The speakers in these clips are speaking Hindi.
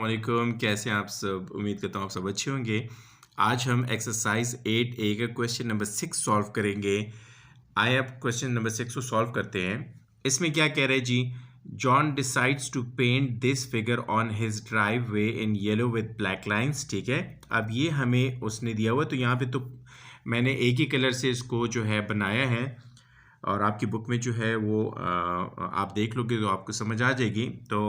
वालेकुम, कैसे हैं आप सब? उम्मीद करता हूँ आप सब अच्छे होंगे। आज हम एक्सरसाइज 8A का क्वेश्चन नंबर 6 सॉल्व करेंगे। आइए अब क्वेश्चन नंबर 6 को सॉल्व करते हैं। इसमें क्या कह रहे हैं जी? John decides to paint this figure on his driveway in yellow with black lines. ठीक है, अब ये हमें उसने दिया हुआ, तो यहाँ पे तो मैंने एक ही कलर से इसको जो है बनाया है, और आपकी बुक में जो है वो आप देख लोगे तो आपको समझ आ जाएगी। तो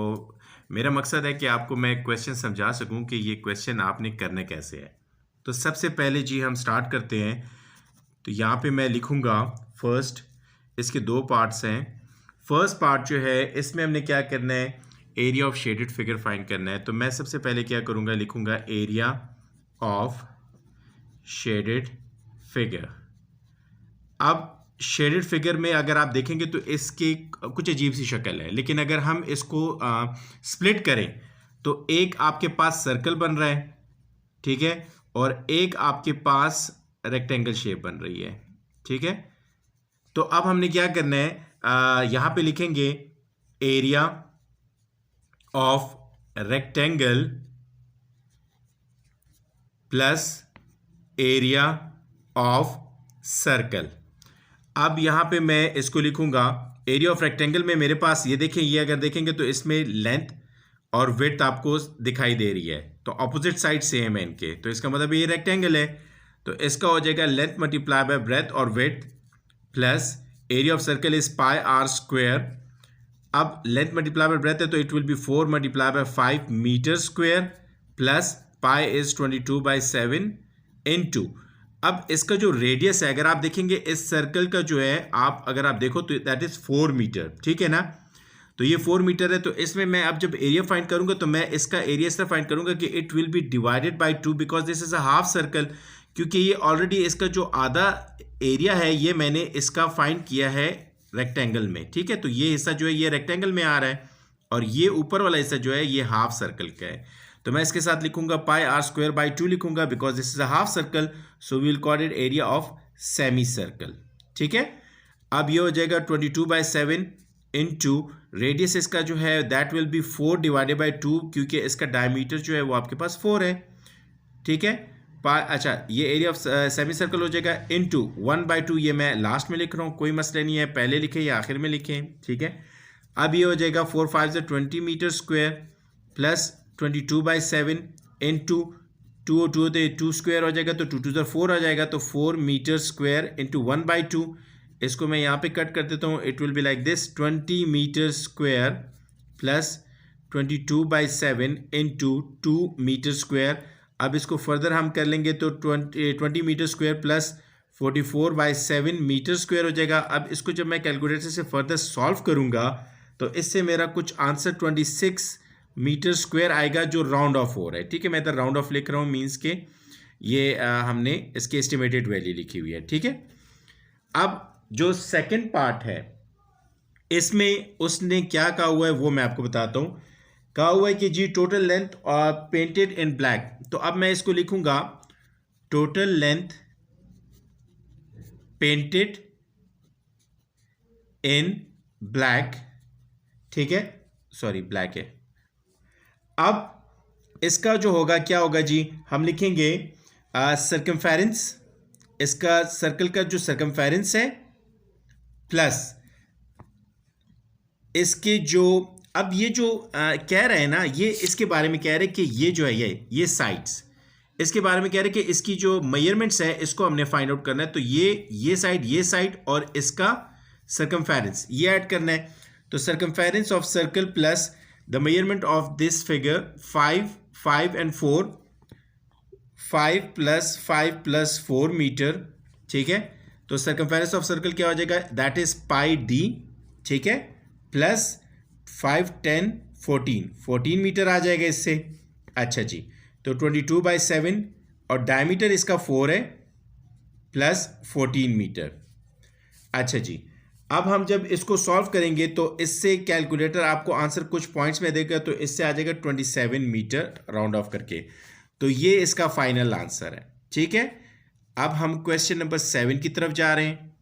मेरा मकसद है कि आपको मैं क्वेश्चन समझा सकूं कि ये क्वेश्चन आपने करना कैसे है। तो सबसे पहले जी हम स्टार्ट करते हैं। तो यहाँ पे मैं लिखूँगा फर्स्ट, इसके दो पार्ट्स हैं। फर्स्ट पार्ट जो है इसमें हमने क्या करना है, area of shaded figure find करना है। तो मैं सबसे पहले क्या करूँगा, लिखूँगा एरिया ऑफ शेडेड फिगर। अब शेडेड फिगर में अगर आप देखेंगे तो इसकी कुछ अजीब सी शक्ल है, लेकिन अगर हम इसको स्प्लिट करें तो एक आपके पास सर्कल बन रहा है, ठीक है, और एक आपके पास रेक्टेंगल शेप बन रही है। ठीक है, तो अब हमने क्या करना है, यहाँ पे लिखेंगे area of rectangle plus area of circle. अब यहाँ पे मैं इसको लिखूंगा एरिया ऑफ रेक्टेंगल में मेरे पास ये देखें, ये अगर देखेंगे तो इसमें लेंथ और विड्थ आपको दिखाई दे रही है, तो ऑपोजिट साइड सेम है इनके, तो इसका मतलब ये रेक्टेंगल है, तो इसका हो जाएगा लेंथ मल्टीप्लाई बाय ब्रेथ और width plus area of circle is pi r square. अब लेंथ मल्टीप्लाई बाय ब्रेथ है तो it will be 4 multiply by 5 metre square plus pi is 22/7 into. अब इसका जो रेडियस है, अगर आप देखेंगे इस सर्कल का जो है, आप अगर आप देखो तो दैट इज 4 मीटर। ठीक है ना, तो ये 4 मीटर है। तो इसमें मैं अब जब एरिया फाइंड करूंगा तो मैं इसका एरिया इस तरह फाइंड करूंगा कि it will B divided by 2 because this is a half circle, क्योंकि ये ऑलरेडी इसका जो आधा एरिया है ये मैंने इसका फाइंड किया है रेक्टेंगल में। ठीक है, तो ये हिस्सा जो है ये रेक्टेंगल में आ रहा है और ये ऊपर वाला हिस्सा जो है ये हाफ सर्कल का है। तो मैं इसके साथ लिखूंगा पाई आर स्क्वायर बाई 2 लिखूंगा because this is a half circle, so we will call it area of semi circle. ठीक है, अब ये हो जाएगा 22/7 इनटू रेडियस इसका जो है that will be 4 divided by 2, क्योंकि इसका डायमीटर जो है वो आपके पास 4 है। ठीक है, अच्छा ये एरिया ऑफ सेमी सर्कल हो जाएगा इनटू 1/2, ये मैं लास्ट में लिख रहा हूँ, कोई मसला नहीं है, पहले लिखे या आखिर में लिखें। ठीक है, अब ये हो जाएगा 4 5 20 metre square plus 22/7 into 2 2 2 square हो जाएगा, तो 2 2 4 आ जाएगा, तो 4 मीटर स्क्वायर इंटू 1/2। इसको मैं यहाँ पे कट कर देता हूँ, it will be like this 20 metre square plus 22/7 into 2 metre square. अब इसको फर्दर हम कर लेंगे तो 20 metre square plus 44/7 metre square हो जाएगा। अब इसको जब मैं कैलकुलेटर से फर्दर सॉल्व करूँगा तो इससे मेरा कुछ आंसर 26 मीटर स्क्वायर आएगा, जो राउंड ऑफ हो रहा है। ठीक है, मैं इधर राउंड ऑफ लिख रहा हूँ, मीन्स के ये हमने इसकी एस्टिमेटेड वैल्यू लिखी हुई है। ठीक है, अब जो सेकंड पार्ट है इसमें उसने क्या कहा हुआ है वो मैं आपको बताता हूँ। कहा हुआ है कि जी total length painted in black, तो अब मैं इसको लिखूंगा total length painted in black. ठीक है, सॉरी ब्लैक है। अब इसका जो होगा क्या होगा जी, हम लिखेंगे सर्कमफेरेंस, इसका सर्कल का जो सर्कमफेरेंस है प्लस इसके जो, अब ये जो कह रहे हैं ना, ये इसके बारे में कह रहे हैं कि ये जो है ये साइड्स, इसके बारे में कह रहे हैं कि इसकी जो मेजरमेंट्स है इसको हमने फाइंड आउट करना है। तो ये साइड और इसका सर्कमफेरेंस ये ऐड करना है। तो circumference of circle plus the measurement of this figure 5 5 and 4, 5 + 5 + 4 metre. ठीक है, तो सर्कमफेरेंस ऑफ सर्कल क्या हो जाएगा, दैट इज पाई डी। ठीक है, प्लस 5 10 14 मीटर आ जाएगा इससे। अच्छा जी, तो 22/7 और डायमीटर इसका 4 है प्लस 14 मीटर। अच्छा जी, अब हम जब इसको सॉल्व करेंगे तो इससे कैलकुलेटर आपको आंसर कुछ पॉइंट्स में देगा, तो इससे आ जाएगा 27 मीटर राउंड ऑफ करके। तो ये इसका फाइनल आंसर है। ठीक है, अब हम क्वेश्चन नंबर 7 की तरफ जा रहे हैं।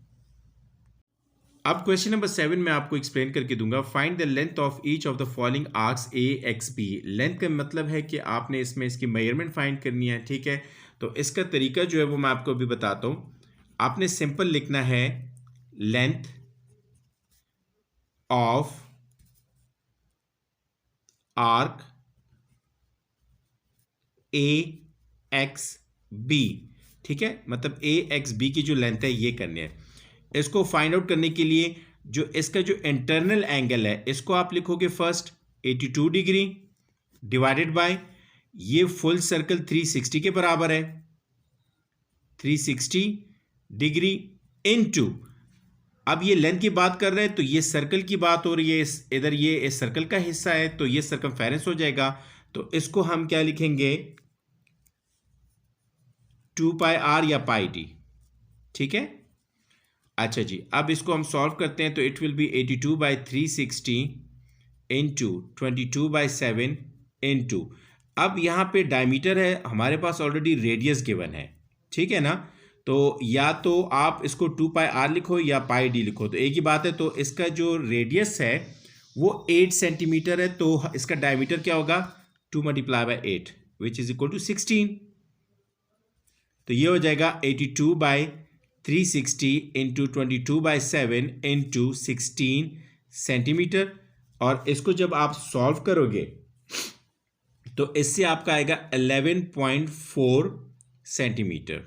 अब क्वेश्चन नंबर 7 में आपको एक्सप्लेन करके दूंगा। Find the length of each of the following arcs A X B. Length का मतलब है कि आपने इसमें इसकी मेजरमेंट फाइंड करनी है, ठीक है। तो इसका तरीका जो है वो मैं आपको अभी बताता हूँ। आपने सिंपल लिखना है length of arc A X B, ठीक है। मतलब ए एक्स बी की जो लेंथ है ये करनी है। इसको फाइंड आउट करने के लिए जो इसका जो इंटरनल एंगल है इसको आप लिखोगे फर्स्ट 82 डिग्री डिवाइडेड बाय ये फुल सर्कल 360 के बराबर है, 360 डिग्री इनटू, अब ये लेंथ की बात कर रहे हैं तो ये सर्कल की बात हो रही है, इधर ये इस सर्कल का हिस्सा है तो ये सर्कमफेरेंस हो जाएगा। तो इसको हम क्या लिखेंगे 2 पाई आर या पाई डी, ठीक है। अच्छा जी, अब इसको हम सॉल्व करते हैं तो it will B 82 by 360 into 22 by 7 into, अब यहाँ पे डायमीटर है हमारे पास, ऑलरेडी रेडियस गिवन है, ठीक है ना। तो या तो आप इसको 2 पाई आर लिखो या पाई डी लिखो, तो एक ही बात है। तो इसका जो रेडियस है वो 8 सेंटीमीटर है, तो इसका डायमीटर क्या होगा 2 multiply by 8 which is equal to 16। तो ये हो जाएगा 82 by 360 into 22 by 7 into 16 centimetre. और इसको जब आप सॉल्व करोगे तो इससे आपका आएगा 11.4 सेंटीमीटर।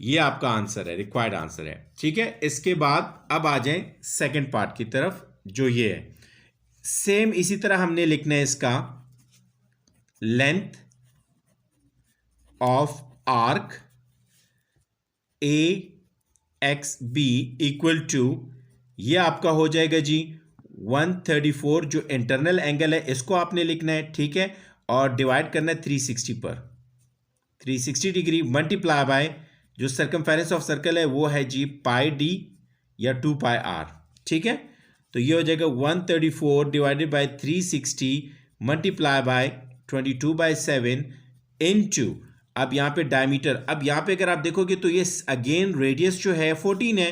ये आपका आंसर है, रिक्वायर्ड आंसर है, ठीक है। इसके बाद अब आ जाएं सेकंड पार्ट की तरफ, जो ये है। सेम इसी तरह हमने लिखना है इसका length of arc A X B equal to, ये आपका हो जाएगा जी 134, जो इंटरनल एंगल है इसको आपने लिखना है, ठीक है। और डिवाइड करना है 360 पर, 360 डिग्री मल्टीप्लाई बाय जो सर्कमफेरेंस ऑफ सर्कल है वो है जी पाई डी या 2 पाई आर, ठीक है। तो ये हो जाएगा 134 divided by 360 multiply by 22 by 7 into, अब यहाँ पे डायमीटर, अब यहाँ पे अगर आप देखोगे तो ये अगेन रेडियस जो है 14 है,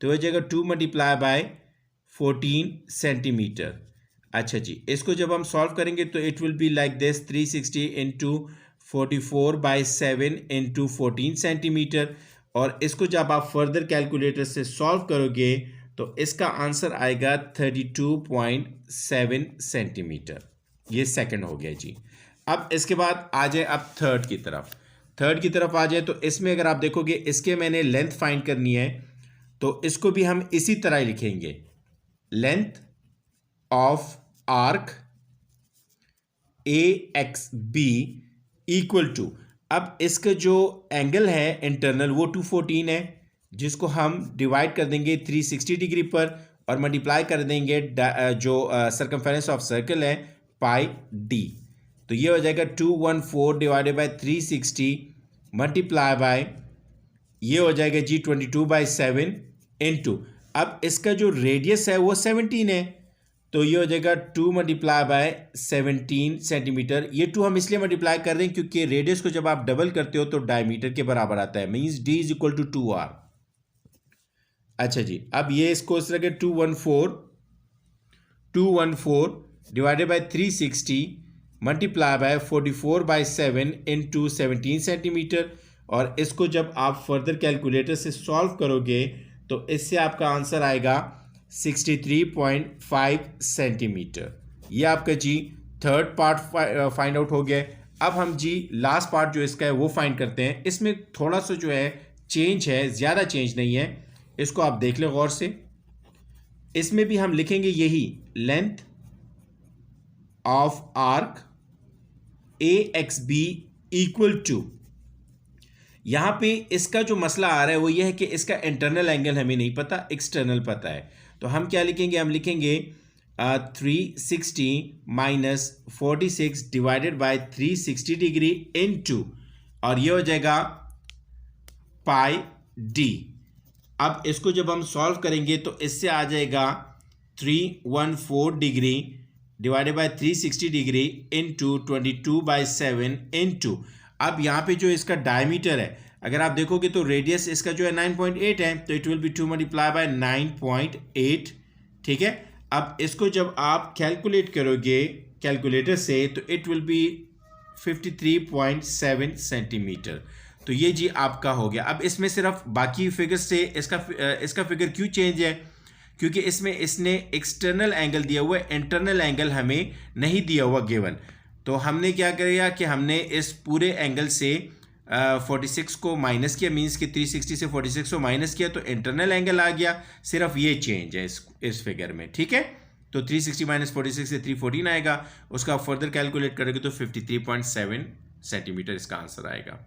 तो हो जाएगा 2 मल्टीप्लाई बाय 14 सेंटीमीटर। अच्छा जी, इसको जब हम सॉल्व करेंगे तो it will be like this 360 into 44 by 7 into 14 centimetre. और इसको जब आप फर्दर कैलकुलेटर से सॉल्व करोगे तो इसका आंसर आएगा 32.7 सेंटीमीटर। ये सेकंड हो गया जी। अब इसके बाद आ जाए अब थर्ड की तरफ आ जाए तो इसमें अगर आप देखोगे इसके मैंने लेंथ फाइंड करनी है, तो इसको भी हम इसी तरह ही लिखेंगे length of arc A X B equal to, अब इसका जो एंगल है इंटरनल वो 214 है, जिसको हम डिवाइड कर देंगे 360 डिग्री पर और मल्टीप्लाई कर देंगे जो सर्कमफेरेंस ऑफ सर्कल है पाई डी। तो ये हो जाएगा 214 डिवाइडेड बाय 360 मल्टीप्लाई बाय, ये हो जाएगा जी 22 बाई 7 इंटू, अब इसका जो रेडियस है वो 17 है, तो ये हो जाएगा 2 मल्टीप्लाई बाय 17 सेंटीमीटर। ये 2 हम इसलिए मल्टीप्लाई कर रहे हैं क्योंकि रेडियस को जब आप डबल करते हो तो डायमीटर के बराबर आता है, means d is equal to 2r। अच्छा जी, अब ये इसको इस तरह के 214 divided by 360 multiply bye 44 by 7 into 17 centimetre. और इसको जब आप फर्दर कैलकुलेटर से सॉल्व करोगे तो इससे आपका आंसर आएगा 63.5 सेंटीमीटर। ये आपका जी थर्ड पार्ट फाइंड आउट हो गया। अब हम जी लास्ट पार्ट जो इसका है वो फाइंड करते हैं। इसमें थोड़ा सा जो है चेंज है, ज़्यादा चेंज नहीं है, इसको आप देख लें गौर से। इसमें भी हम लिखेंगे यही length of arc A X B equal to, यहां पे इसका जो मसला आ रहा है वो ये है कि इसका इंटरनल एंगल हमें नहीं पता, एक्सटर्नल पता है। तो हम क्या लिखेंगे, हम लिखेंगे 360 minus 46 divided by 360 degree into, और ये हो जाएगा पाई डी। अब इसको जब हम सॉल्व करेंगे तो इससे आ जाएगा 314 degree divided by 360 degree into 22 by 7 into, अब यहाँ पे जो इसका डायमीटर है, अगर आप देखोगे तो रेडियस इसका जो है 9.8 है, तो it will B 2 multiply by 9.8, ठीक है। अब इसको जब आप कैलकुलेट करोगे कैलकुलेटर से तो इट विल बी 53.7 सेंटीमीटर। तो ये जी आपका हो गया। अब इसमें सिर्फ बाकी फिगर से इसका फिगर क्यों चेंज है, क्योंकि इसमें इसने एक्सटर्नल एंगल दिया हुआ है, इंटरनल एंगल हमें नहीं दिया हुआ गिवन। तो हमने क्या किया कि हमने इस पूरे एंगल से 46 को माइनस किया, मीन्स कि 360 से 46 को माइनस किया तो इंटरनल एंगल आ गया। सिर्फ ये चेंज है इस फिगर में, ठीक है। तो 360 माइनस 46 से 314 आएगा, उसका फर्दर कैलकुलेट करोगे तो 53.7 सेंटीमीटर इसका आंसर आएगा।